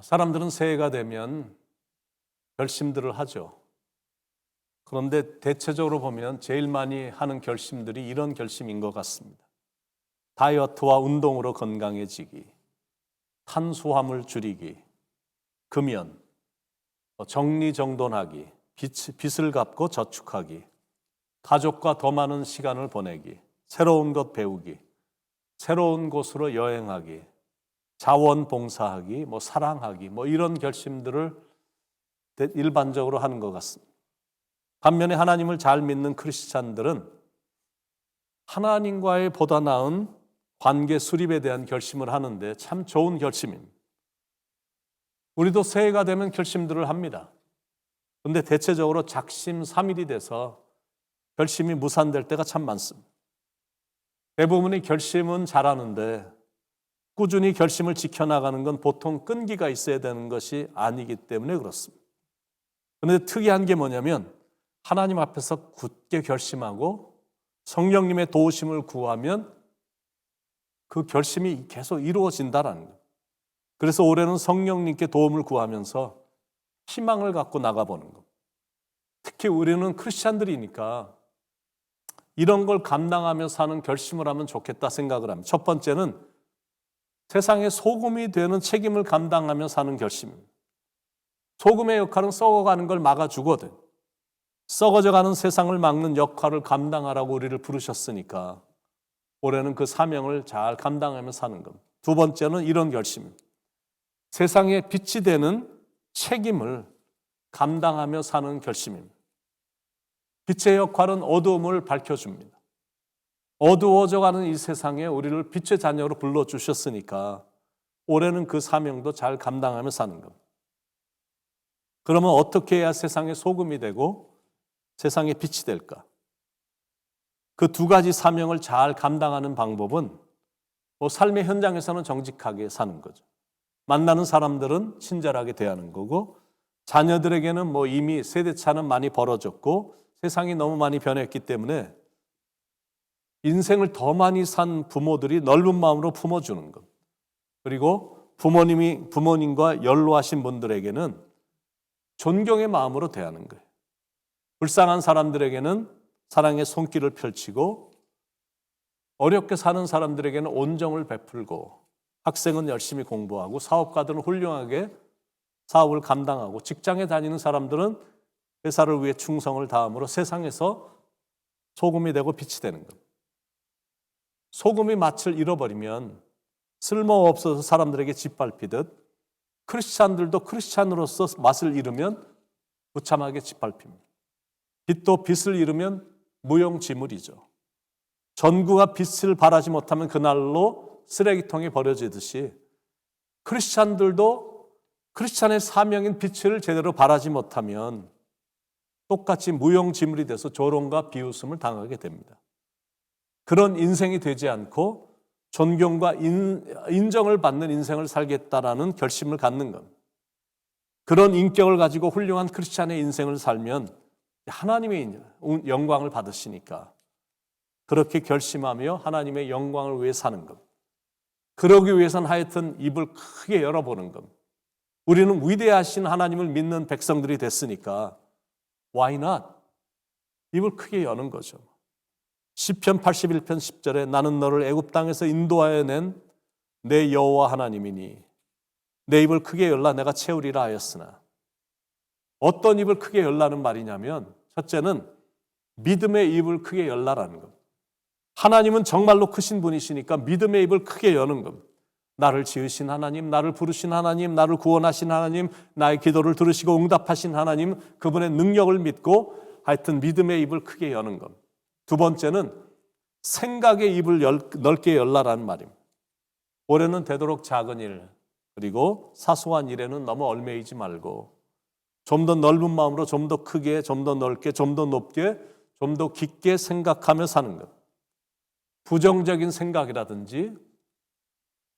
사람들은 새해가 되면 결심들을 하죠. 그런데 대체적으로 보면 제일 많이 하는 결심들이 이런 결심인 것 같습니다. 다이어트와 운동으로 건강해지기, 탄수화물 줄이기, 금연, 정리정돈하기, 빚을 갚고 저축하기, 가족과 더 많은 시간을 보내기, 새로운 것 배우기, 새로운 곳으로 여행하기, 자원봉사하기, 사랑하기, 이런 결심들을 일반적으로 하는 것 같습니다. 반면에 하나님을 잘 믿는 크리스찬들은 하나님과의 보다 나은 관계 수립에 대한 결심을 하는데 참 좋은 결심입니다. 우리도 새해가 되면 결심들을 합니다. 그런데 대체적으로 작심삼일이 돼서 결심이 무산될 때가 참 많습니다. 대부분의 결심은 잘하는데 꾸준히 결심을 지켜나가는 건 보통 끈기가 있어야 되는 것이 아니기 때문에 그렇습니다. 그런데 특이한 게 뭐냐면 하나님 앞에서 굳게 결심하고 성령님의 도우심을 구하면 그 결심이 계속 이루어진다는 거예요. 그래서 올해는 성령님께 도움을 구하면서 희망을 갖고 나가보는 겁니다. 특히 우리는 크리스찬들이니까 이런 걸 감당하며 사는 결심을 하면 좋겠다 생각을 합니다. 첫 번째는 세상의 소금이 되는 책임을 감당하며 사는 결심입니다. 소금의 역할은 썩어가는 걸 막아주거든. 썩어져가는 세상을 막는 역할을 감당하라고 우리를 부르셨으니까 올해는 그 사명을 잘 감당하며 사는 겁니다. 두 번째는 이런 결심입니다. 세상에 빛이 되는 책임을 감당하며 사는 결심입니다. 빛의 역할은 어두움을 밝혀줍니다. 어두워져가는 이 세상에 우리를 빛의 자녀로 불러주셨으니까 올해는 그 사명도 잘 감당하며 사는 겁니다. 그러면 어떻게 해야 세상의 소금이 되고 세상의 빛이 될까? 그 두 가지 사명을 잘 감당하는 방법은 삶의 현장에서는 정직하게 사는 거죠. 만나는 사람들은 친절하게 대하는 거고 자녀들에게는 이미 세대차는 많이 벌어졌고 세상이 너무 많이 변했기 때문에 인생을 더 많이 산 부모들이 넓은 마음으로 품어주는 것. 그리고 부모님과 연로하신 분들에게는 존경의 마음으로 대하는 거예요. 불쌍한 사람들에게는 사랑의 손길을 펼치고 어렵게 사는 사람들에게는 온정을 베풀고 학생은 열심히 공부하고 사업가들은 훌륭하게 사업을 감당하고 직장에 다니는 사람들은 회사를 위해 충성을 다함으로 세상에서 소금이 되고 빛이 되는 겁니다. 소금이 맛을 잃어버리면 쓸모없어서 사람들에게 짓밟히듯 크리스찬들도 크리스찬으로서 맛을 잃으면 무참하게 짓밟힙니다. 빛도 빛을 잃으면 무용지물이죠. 전구가 빛을 발하지 못하면 그날로 쓰레기통에 버려지듯이 크리스찬들도 크리스찬의 사명인 빛을 제대로 발하지 못하면 똑같이 무용지물이 돼서 조롱과 비웃음을 당하게 됩니다. 그런 인생이 되지 않고 존경과 인정을 받는 인생을 살겠다라는 결심을 갖는 겁니다. 그런 인격을 가지고 훌륭한 크리스찬의 인생을 살면 하나님의 영광을 받으시니까 그렇게 결심하며 하나님의 영광을 위해 사는 겁니다. 그러기 위해서는 하여튼 입을 크게 열어보는 겁니다. 우리는 위대하신 하나님을 믿는 백성들이 됐으니까 Why not? 입을 크게 여는 거죠. 시편 81편 10절에 나는 너를 애굽 땅에서 인도하여 낸 내 여호와 하나님이니 내 입을 크게 열라 내가 채우리라 하였으나 어떤 입을 크게 열라는 말이냐면 첫째는 믿음의 입을 크게 열라라는 겁니다. 하나님은 정말로 크신 분이시니까 믿음의 입을 크게 여는 겁니다. 나를 지으신 하나님, 나를 부르신 하나님, 나를 구원하신 하나님, 나의 기도를 들으시고 응답하신 하나님, 그분의 능력을 믿고 하여튼 믿음의 입을 크게 여는 겁니다. 두 번째는 생각의 입을 넓게 열라라는 말입니다. 올해는 되도록 작은 일 그리고 사소한 일에는 너무 얽매이지 말고 좀 더 넓은 마음으로 좀 더 크게 좀 더 넓게 좀 더 높게 좀 더 깊게 생각하며 사는 것. 부정적인 생각이라든지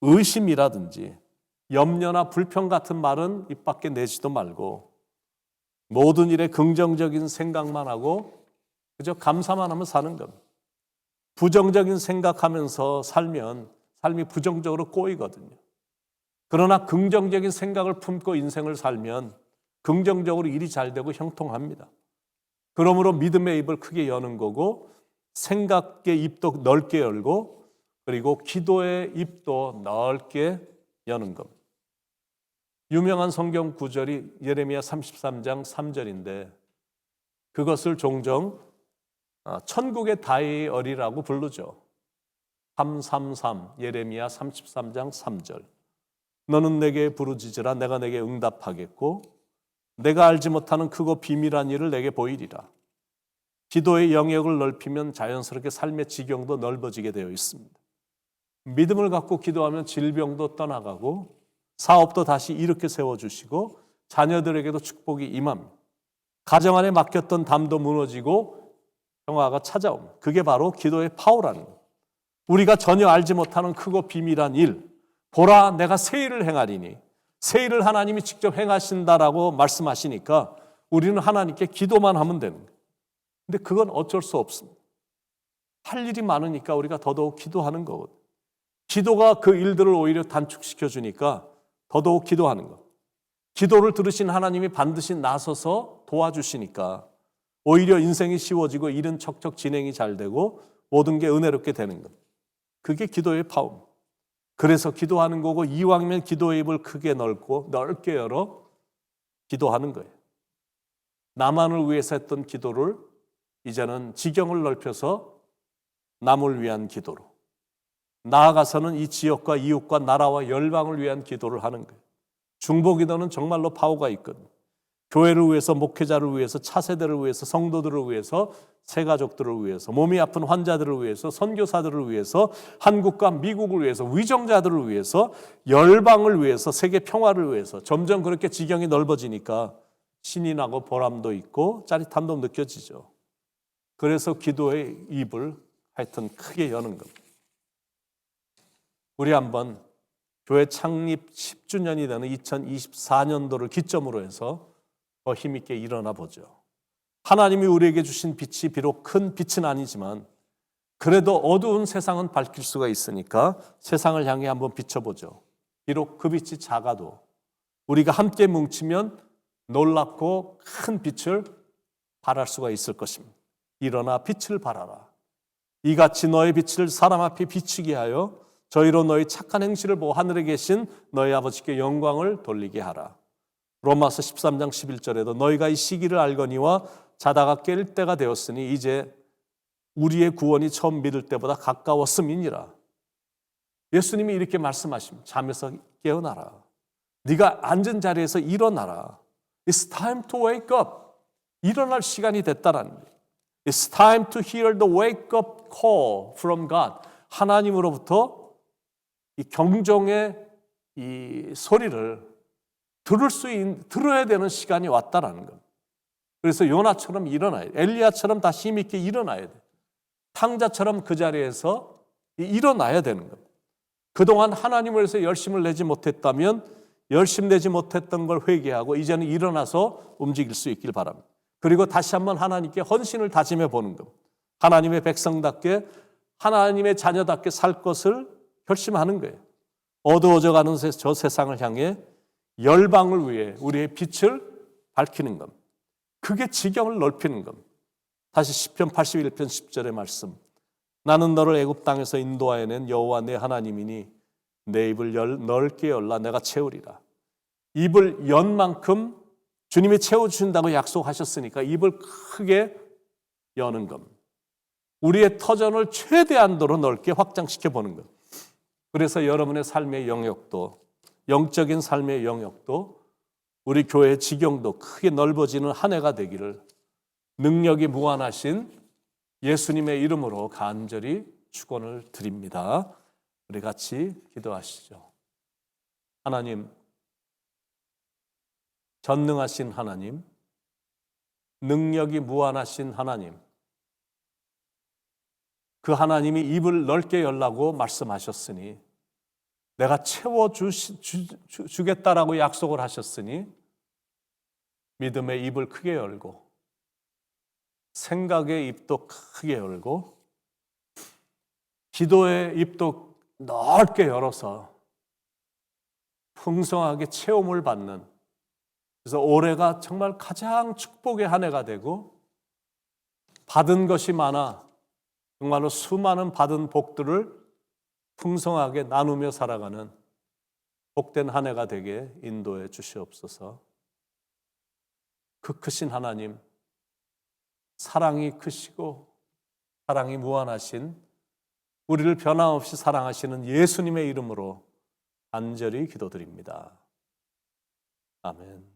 의심이라든지 염려나 불평 같은 말은 입 밖에 내지도 말고 모든 일에 긍정적인 생각만 하고 그저 감사만 하면 사는 겁니다. 부정적인 생각하면서 살면 삶이 부정적으로 꼬이거든요. 그러나 긍정적인 생각을 품고 인생을 살면 긍정적으로 일이 잘 되고 형통합니다. 그러므로 믿음의 입을 크게 여는 거고 생각의 입도 넓게 열고 그리고 기도의 입도 넓게 여는 겁니다. 유명한 성경 구절이 예레미야 33장 3절인데 그것을 종종 천국의 다이어리라고 부르죠. 333 예레미야 33장 3절. 너는 내게 부르짖으라 내가 내게 응답하겠고 내가 알지 못하는 크고 비밀한 일을 내게 보이리라. 기도의 영역을 넓히면 자연스럽게 삶의 지경도 넓어지게 되어 있습니다. 믿음을 갖고 기도하면 질병도 떠나가고 사업도 다시 일으켜 세워주시고 자녀들에게도 축복이 임합니다. 가정 안에 맡겼던 담도 무너지고 평화가 찾아옵니다. 그게 바로 기도의 파워라는 거예요. 우리가 전혀 알지 못하는 크고 비밀한 일, 보라 내가 새 일을 행하리니 새 일을 하나님이 직접 행하신다라고 말씀하시니까 우리는 하나님께 기도만 하면 되는 거예요. 근데 그건 어쩔 수 없습니다. 할 일이 많으니까 우리가 더더욱 기도하는 거거든요. 기도가 그 일들을 오히려 단축시켜 주니까 더더욱 기도하는 것. 기도를 들으신 하나님이 반드시 나서서 도와주시니까 오히려 인생이 쉬워지고 일은 척척 진행이 잘 되고 모든 게 은혜롭게 되는 것. 그게 기도의 파워입니다. 그래서 기도하는 거고 이왕이면 기도의 입을 크게 넓게 열어 기도하는 거예요. 나만을 위해서 했던 기도를 이제는 지경을 넓혀서 남을 위한 기도로 나아가서는 이 지역과 이웃과 나라와 열방을 위한 기도를 하는 거예요. 중보기도는 정말로 파워가 있거든요. 교회를 위해서, 목회자를 위해서, 차세대를 위해서, 성도들을 위해서, 새가족들을 위해서, 몸이 아픈 환자들을 위해서, 선교사들을 위해서, 한국과 미국을 위해서, 위정자들을 위해서, 열방을 위해서, 세계 평화를 위해서 점점 그렇게 지경이 넓어지니까 신이 나고 보람도 있고 짜릿함도 느껴지죠. 그래서 기도의 입을 하여튼 크게 여는 겁니다. 우리 한번 교회 창립 10주년이 되는 2024년도를 기점으로 해서 더 힘있게 일어나 보죠. 하나님이 우리에게 주신 빛이 비록 큰 빛은 아니지만 그래도 어두운 세상은 밝힐 수가 있으니까 세상을 향해 한번 비춰보죠. 비록 그 빛이 작아도 우리가 함께 뭉치면 놀랍고 큰 빛을 발할 수가 있을 것입니다. 일어나 빛을 발하라. 이같이 너의 빛을 사람 앞에 비추게 하여 저희로 너희 착한 행실을 보고 하늘에 계신 너희 아버지께 영광을 돌리게 하라. 로마서 13장 11절에도 너희가 이 시기를 알거니와 자다가 깰 때가 되었으니 이제 우리의 구원이 처음 믿을 때보다 가까웠음이니라. 예수님이 이렇게 말씀하십니다. 잠에서 깨어나라. 네가 앉은 자리에서 일어나라. It's time to wake up. 일어날 시간이 됐다라는 거예요. It's time to hear the wake up call from God. 하나님으로부터 이 경종의 이 소리를 들어야 되는 시간이 왔다라는 겁니다. 그래서 요나처럼 일어나야 돼. 엘리야처럼 다 힘있게 일어나야 돼. 탕자처럼 그 자리에서 일어나야 되는 겁니다. 그동안 하나님을 위해서 열심을 내지 못했다면 열심 내지 못했던 걸 회개하고 이제는 일어나서 움직일 수 있길 바랍니다. 그리고 다시 한번 하나님께 헌신을 다짐해 보는 겁니다. 하나님의 백성답게 하나님의 자녀답게 살 것을 결심하는 거예요. 어두워져가는 저 세상을 향해 열방을 위해 우리의 빛을 밝히는 겁니다. 그게 지경을 넓히는 겁니다. 다시 시편 81편 10절의 말씀. 나는 너를 애굽 땅에서 인도하여낸 여호와 내 하나님이니 내 입을 넓게 열라 내가 채우리라. 입을 연 만큼 주님이 채워주신다고 약속하셨으니까 입을 크게 여는 겁니다. 우리의 터전을 최대한도로 넓게 확장시켜 보는 것. 그래서 여러분의 삶의 영역도 영적인 삶의 영역도 우리 교회의 지경도 크게 넓어지는 한 해가 되기를 능력이 무한하신 예수님의 이름으로 간절히 축원을 드립니다. 우리 같이 기도하시죠. 하나님, 전능하신 하나님, 능력이 무한하신 하나님, 그 하나님이 입을 넓게 열라고 말씀하셨으니 내가 채워주겠다라고 약속을 하셨으니 믿음의 입을 크게 열고 생각의 입도 크게 열고 기도의 입도 넓게 열어서 풍성하게 체험을 받는, 그래서 올해가 정말 가장 축복의 한 해가 되고 받은 것이 많아 정말로 수많은 받은 복들을 풍성하게 나누며 살아가는 복된 한 해가 되게 인도해 주시옵소서. 그 크신 하나님, 사랑이 크시고 사랑이 무한하신 우리를 변함없이 사랑하시는 예수님의 이름으로 간절히 기도드립니다. 아멘.